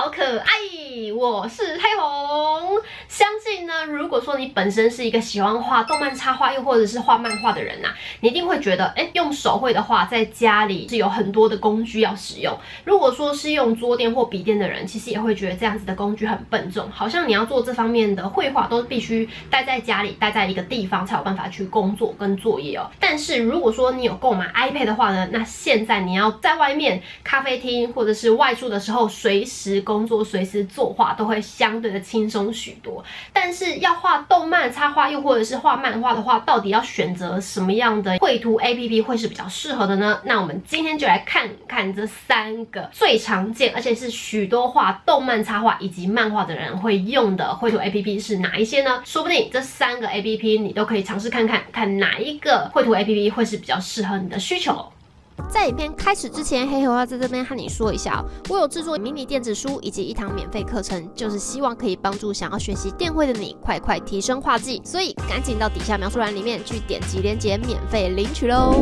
好可爱，我是黑红。相信呢，如果说你本身是一个喜欢画动漫插画，又或者是画漫画的人啊，你一定会觉得，用手绘的话，在家里是有很多的工具要使用。如果说是用桌垫或笔垫的人，其实也会觉得这样子的工具很笨重，好像你要做这方面的绘画，都必须待在家里，待在一个地方才有办法去工作跟作业哦。但是如果说你有购买 iPad 的话呢，那现在你要在外面咖啡厅或者是外出的时候，随时工作、随时作画，都会相对的轻松许多。但是要画动漫插画，又或者是画漫画的话，到底要选择什么样的绘图 APP 会是比较适合的呢？那我们今天就来看看这3个最常见，而且是许多画动漫插画以及漫画的人会用的绘图 APP 是哪一些呢？说不定这3个 APP 你都可以尝试看看，看哪一个绘图 APP 会是比较适合你的需求。在影片开始之前，黑猴要在这边和你说一下我有制作迷你电子书以及一堂免费课程，就是希望可以帮助想要学习电绘的你快快提升画技，所以赶紧到底下描述栏里面去点击链接免费领取咯。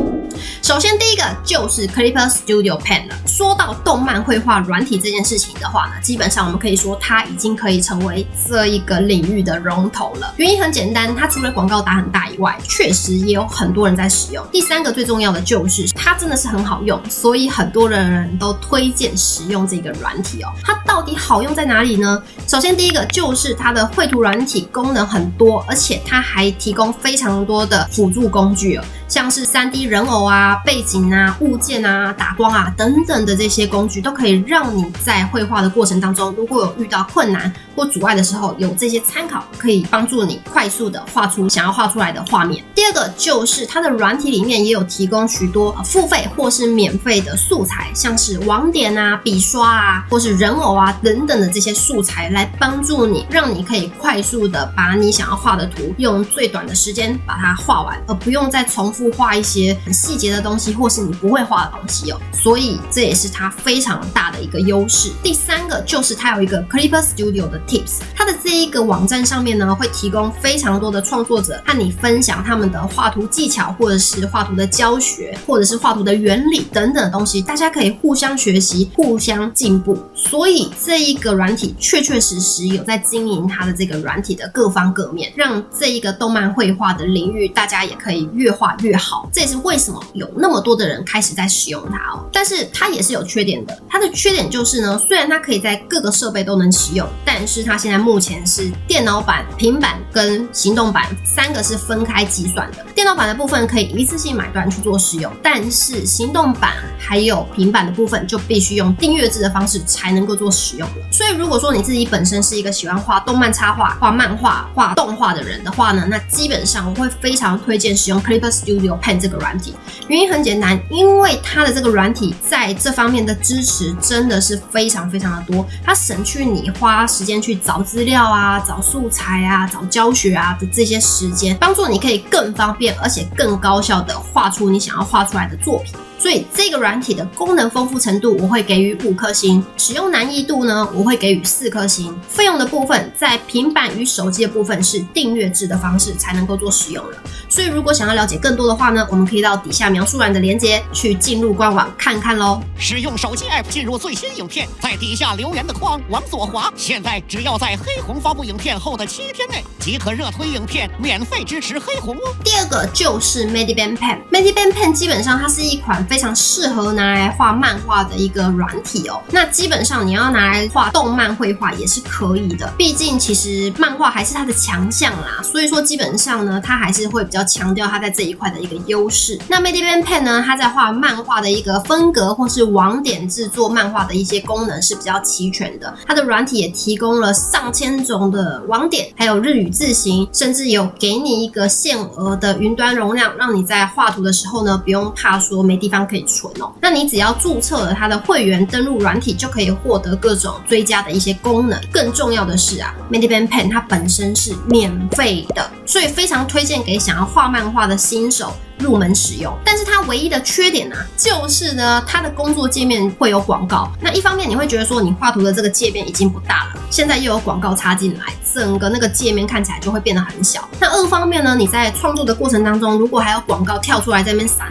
首先第一个就是 Clipper Studio Pen 了。说到动漫绘画软体这件事情的话呢，基本上我们可以说它已经可以成为这一个领域的龙头了。原因很简单，它除了广告打很大以外，确实也有很多人在使用。第3个最重要的就是它真的是很好用，所以很多人都推荐使用这个软体哦。它到底好用在哪里呢？首先第一个就是它的绘图软体功能很多，而且它还提供非常多的辅助工具哦，像是 3D 人偶啊、背景啊、物件啊、打光啊等等的这些工具，都可以让你在绘画的过程当中，如果有遇到困难或阻碍的时候，有这些参考，可以帮助你快速的画出想要画出来的画面。第2个就是它的软体里面也有提供许多付费或是免费的素材，像是网点啊、笔刷啊，或是人偶啊等等的这些素材，来帮助你，让你可以快速的把你想要画的图用最短的时间把它画完，而不用再重复画一些很细节的东西，或是你不会画的东西哦。所以这也是它非常大的一个优势。第3个就是它有一个 Clipper Studio 的 Tips， 它的这一个网站上面呢，会提供非常多的创作者和你分享他们的画图技巧，或者是画图的教学，或者是画图的原理等等的东西，大家可以互相学习、互相进步。所以这一个软体确确实实有在经营它的这个软体的各方各面，让这一个动漫绘画的领域大家也可以越画越好。这也是为什么有那么多的人开始在使用它哦。但是它也是有缺点的，它的缺点就是呢，虽然它可以在各个设备都能使用，但是它现在目前是电脑版、平板跟行动版3个是分开计算的。电脑版的部分可以一次性买断去做使用，但是行动版还有平板的部分就必须用订阅制的方式才能够做使用了。所以如果说你自己本身是一个喜欢画动漫插画、画漫画、画动画的人的话呢，那基本上我会非常推荐使用 Clipper Studio Pen 这个软体。原因很简单，因为它的这个软体在这方面的支持真的是非常非常的多，它省去你花时间去找资料啊、找素材啊、找教学啊的这些时间，帮助你可以更方便而且更高效的画出你想要画出来的作品。所以这个软体的功能丰富程度我会给予5颗星，使用难易度呢我会给予4颗星。费用的部分，在平板与手机的部分是订阅制的方式才能够做使用了。所以如果想要了解更多的话呢，我们可以到底下描述栏的连结去进入官网看看咯。使用手机 App 进入最新影片，在底下留言的框往左滑，现在只要在黑红发布影片后的7天内即可热推影片，免费支持黑红哦。第2个就是 Mediband Pen。Mediband Pen 基本上它是一款非常适合拿来画漫画的一个软体哦。那基本上你要拿来画动漫绘画也是可以的，毕竟其实漫画还是它的强项啦，所以说基本上呢，它还是会比较强调它在这一块的一个优势。那 Mediband Pen 呢，它在画漫画的一个分格或是网点制作漫画的一些功能是比较齐全的。它的软体也提供了上千种的网点，还有日语字型，甚至有给你一个限额的云端容量，让你在画图的时候呢，不用怕说没地方可以存哦。那你只要注册了它的会员登录软体，就可以获得各种追加的一些功能。更重要的是啊 ，Mediband Pen 它本身是免费的，所以非常推荐给想要画漫画的新手入门使用。但是它唯一的缺点就是呢，它的工作界面会有广告。那一方面你会觉得说你画图的这个界面已经不大了，现在又有广告插进来，整个那个界面看起来就会变得很小。那二方面呢，你在创作的过程当中，如果还有广告跳出来在那边闪，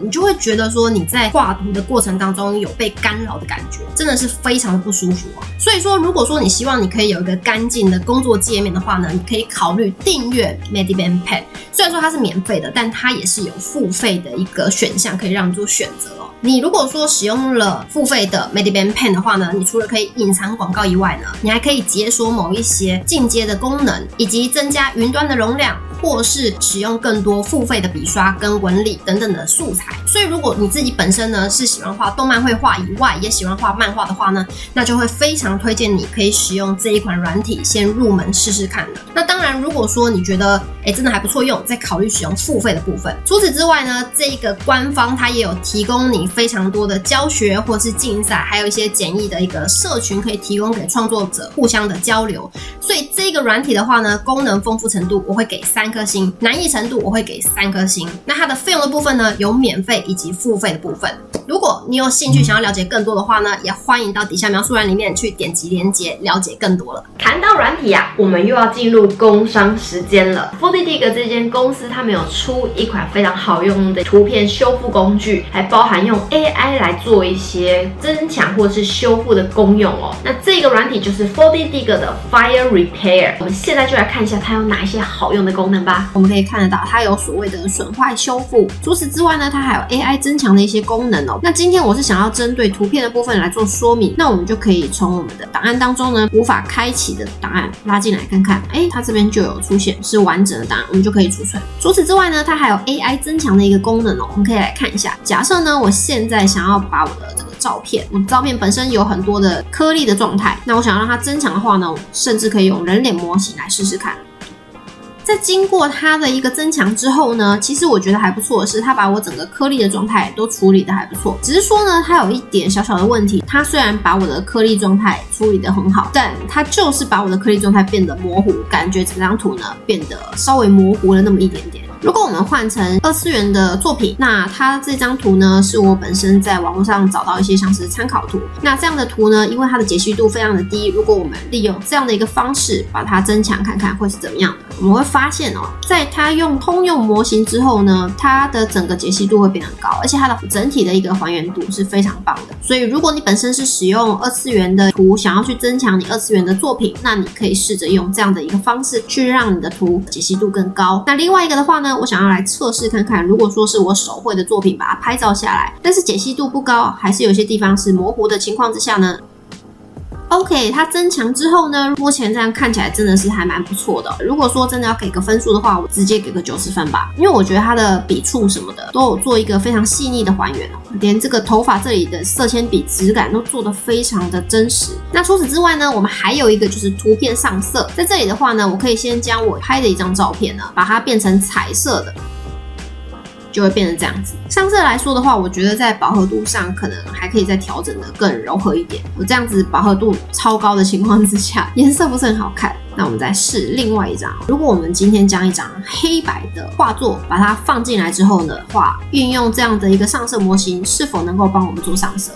你就会觉得说你在画图的过程当中有被干扰的感觉，真的是非常的不舒服啊。所以说，如果说你希望你可以有一个干净的工作界面的话呢，你可以考虑订阅 Medibang Pen。虽然说它是免费的，但它也是有付费的一个选项可以让你做选择哦。你如果说使用了付费的 Medibang Pen 的话呢，你除了可以隐藏广告以外呢，你还可以解锁某一些进阶的功能，以及增加云端的容量，或是使用更多付费的笔刷跟纹理等等的素材。所以如果你自己本身呢是喜欢画动漫绘画以外也喜欢画漫画的话呢，那就会非常推荐你可以使用这一款软体先入门试试看的。那当然如果说你觉得真的还不错用，再考虑使用付费的部分。除此之外呢，这个官方它也有提供你非常多的教学或是竞赛，还有一些简易的一个社群可以提供给创作者互相的交流。所以这个软体的话呢，功能丰富程度我会给3颗星，难易程度我会给3颗星。那它的费用的部分呢，有免费以及付费的部分。如果你有兴趣想要了解更多的话呢，也欢迎到底下描述栏里面去点击连结了解更多了。谈到软体啊，我们又要进入工商时间了。FortiDig 这间公司他们有出一款非常好用的图片修复工具，还包含用 AI 来做一些增强或是修复的功用哦。那这个软体就是 FortiDig 的 Fire Repair。我们现在就来看一下它有哪一些好用的功能吧。我们可以看得到它有所谓的损坏修复，除此之外呢，它还有 AI 增强的一些功能哦。那今天我是想要针对图片的部分来做说明，那我们就可以从我们的档案当中呢无法开启的档案拉进来看看，它这边就有出现是完整的档案，我们就可以储存。除此之外呢，它还有 AI 增强的一个功能哦，我们可以来看一下。假设呢，我现在想要把我的这个照片，我的照片本身有很多的颗粒的状态，那我想要让它增强的话呢，我甚至可以用人脸模型来试试看。在经过它的一个增强之后呢，其实我觉得还不错的是，它把我整个颗粒的状态都处理的还不错。只是说呢，它有一点小小的问题，它虽然把我的颗粒状态处理的很好，但它就是把我的颗粒状态变得模糊，感觉整张图呢变得稍微模糊了那么一点点。如果我们换成2次元的作品，那它这张图呢是我本身在网络上找到一些像是参考图，那这样的图呢，因为它的解析度非常的低，如果我们利用这样的一个方式把它增强看看会是怎么样的，我们会发现哦，在它用通用模型之后呢，它的整个解析度会变得高，而且它的整体的一个还原度是非常棒的。所以如果你本身是使用2次元的图，想要去增强你2次元的作品，那你可以试着用这样的一个方式去让你的图解析度更高。那另外一个的话呢，我想要来测试看看，如果说是我手绘的作品把它拍照下来，但是解析度不高，还是有些地方是模糊的情况之下呢，OK， 它增强之后呢，目前这样看起来真的是还蛮不错的。如果说真的要给个分数的话，我直接给个90分吧，因为我觉得它的笔触什么的都有做一个非常细腻的还原哦，连这个头发这里的色铅笔质感都做得非常的真实。那除此之外呢，我们还有一个就是图片上色，在这里的话呢，我可以先将我拍的一张照片呢，把它变成彩色的，就会变成这样子。上色来说的话，我觉得在饱和度上可能还可以再调整的更柔和一点。我这样子饱和度超高的情况之下，颜色不是很好看。那我们再试另外一张。如果我们今天将一张黑白的画作把它放进来之后呢，运用这样的一个上色模型，是否能够帮我们做上色？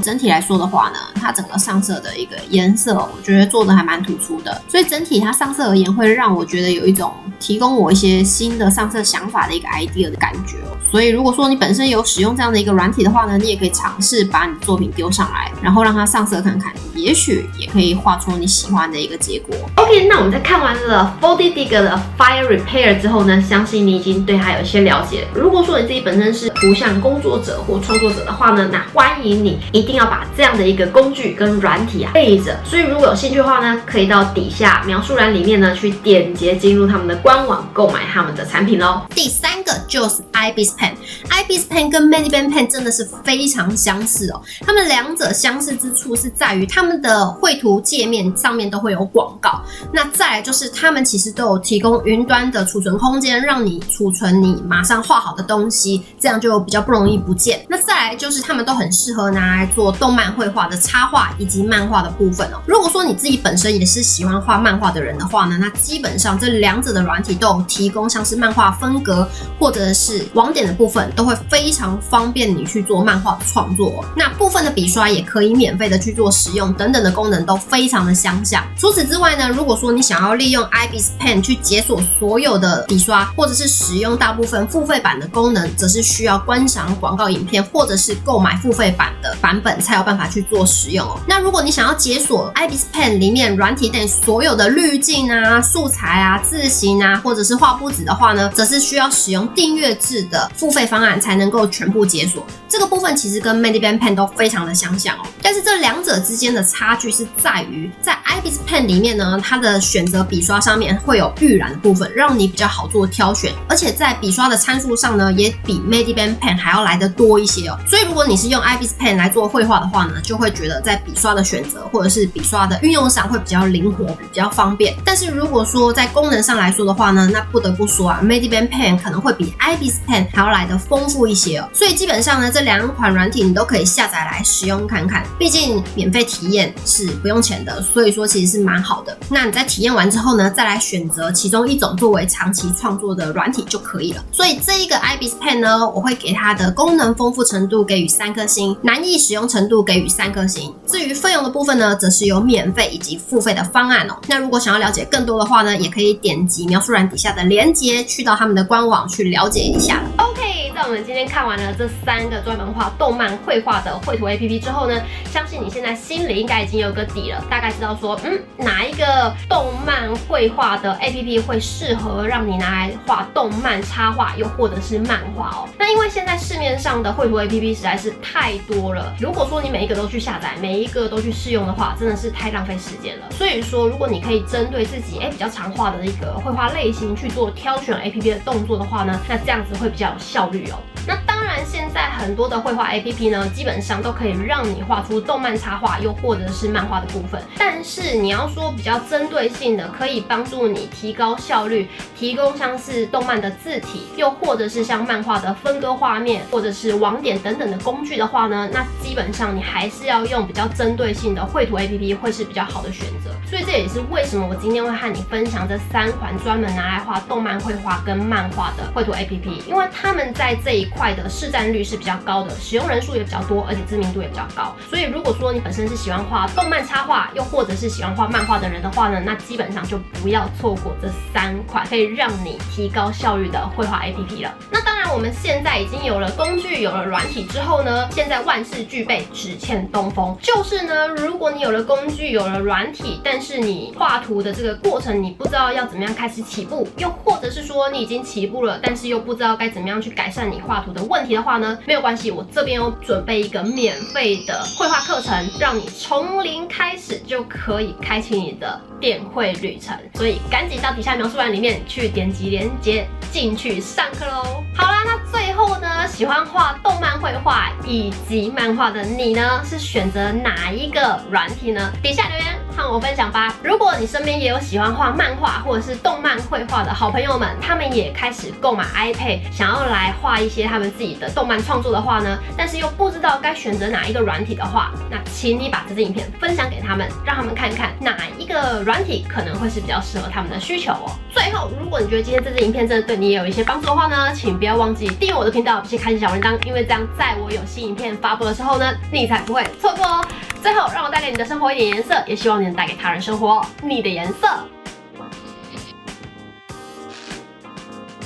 整体来说的话呢，它整个上色的一个颜色，我觉得做的还蛮突出的，所以整体它上色而言，会让我觉得有一种提供我一些新的上色想法的一个 idea 的感觉哦。所以如果说你本身有使用这样的一个软体的话呢，你也可以尝试把你的作品丢上来，然后让它上色看看，也许也可以画出你喜欢的一个结果。OK， 那我们在看完了 FortiDig 的 Fire Repair 之后呢，相信你已经对它有一些了解。如果说你自己本身是图像工作者或创作者的话呢，那欢迎你一定要把这样的一个工具跟软体备着。所以如果有兴趣的话呢，可以到底下描述栏里面呢去点击进入他们的官网购买他们的产品咯。第3个就是 IBIS Pen。IBIS Pen 跟 Medibang Pen 真的是非常相似哦。他们两者相似之处是在于他们的绘图界面上面都会有广告。那再来就是他们其实都有提供云端的储存空间，让你储存你马上画好的东西，这样就比较不容易不见。那再来就是他们都很适合拿拿来做动漫绘画的插画以及漫画的部分哦。如果说你自己本身也是喜欢画漫画的人的话呢，那基本上这两者的软体都有提供像是漫画分格或者是网点的部分，都会非常方便你去做漫画的创作哦。那部分的笔刷也可以免费的去做使用，等等的功能都非常的相像。除此之外呢，如果说你想要利用 IBIS Pen 去解锁所有的笔刷，或者是使用大部分付费版的功能，则是需要观赏广告影片或者是购买付费版的版本才有办法去做使用哦。那如果你想要解锁 IBIS Pen 里面软体内所有的滤镜啊、素材啊、字型啊，或者是画布纸的话呢，则是需要使用订阅制的付费方案才能够全部解锁。这个部分其实跟 Medibang Pen 都非常的相像哦，但是这两者之间的差距是在于，在 IBIS Pen 里面呢，它的选择笔刷上面会有预染的部分，让你比较好做挑选，而且在笔刷的参数上呢，也比 Medibang Pen 还要来得多一些哦。所以如果你是用 IBIS Pen 来做绘画的话呢，就会觉得在笔刷的选择或者是笔刷的运用上会比较灵活，比较方便。但是如果说在功能上来说的话呢，那不得不说啊 ，Medibang Pen 可能会比 IBIS Pen 还要来得丰富一些哦。所以基本上呢，这两款软体你都可以下载来使用看看，毕竟免费体验是不用钱的，所以说其实是蛮好的。那你在体验完之后呢，再来选择其中一种作为长期创作的软体就可以了。所以这一个 IBIS Pen 呢，我会给它的功能丰富程度给予3颗星，难易使用程度给予3颗星。至于费用的部分呢，则是有免费以及付费的方案哦。那如果想要了解更多的话呢，也可以点击描述栏底下的连结，去到他们的官网去了解一下。OK， 在我们今天看完了这3个专门画动漫绘画的绘图 APP 之后呢，相信你现在心里应该已经有个底了，大概知道说，哪一个动漫绘画的 APP 会适合让你拿来画动漫插画，又或者是漫画哦。那因为现在市面上的绘图 APP 实在是太多了，如果说你每一个都去下载，每一个都去试用的话，真的是太浪费时间了。所以说，如果你可以针对自己比较常画的一个绘画类型去做挑选 APP 的动作的话呢，那这样子会比较有效率哦。那当然，现在很多的绘画 APP 呢，基本上都可以让你画出动漫插画，又或者是漫画的部分。但是你要说比较针对性的，可以帮助你提高效率，提供像是动漫的字体，又或者是像漫画的分割画面，或者是网点等等的工具的话呢，那基本上你还是要用比较针对性的绘图 APP 会是比较好的选择。所以这也是为什么我今天会和你分享这3款专门拿来画动漫绘画跟漫画的绘图 APP， 因为他们在这一块的市占率是比较高的，使用人数也比较多，而且知名度也比较高。所以如果说你本身是喜欢画动漫插画，又或者是喜欢画漫画的人的话呢，那基本上就不要错过这3款可以让你提高效率的绘画 APP 了。那当然，我们现在已经有了工具，有了软体之后呢，现在万事俱备，只欠东风。就是呢，如果你有了工具，有了软体，但是你画图的这个过程你不知道要怎么样开始起步，又或者是说你已经起步了，但是又不知道该怎么样去改善你画图的问题的话呢，没有关系，我这边有准备一个免费的绘画课程，让你从零开始就可以开启你的电绘旅程。所以赶紧到底下描述栏里面去点击连结进去上课咯。好啦，那最后呢，喜欢画动漫绘画以及漫画的你呢，是选择哪一个软体呢？底下留言和我分享吧。如果你身边也有喜欢画漫画或者是动漫绘画的好朋友们，他们也开始购买 iPad， 想要来画一些他们自己的动漫创作的话呢，但是又不知道该选择哪一个软体的话，那请你把这支影片分享给他们，让他们看看哪一个软体可能会是比较适合他们的需求哦。最后，如果你觉得今天这支影片真的对你也有一些帮助的话呢，请不要忘记订阅我的频道，并且开启小铃铛，因为这样在我有新影片发布的时候呢，你才不会错过哦。最后，让我带给你的生活一点颜色，也希望你能带给他人生活你的颜色。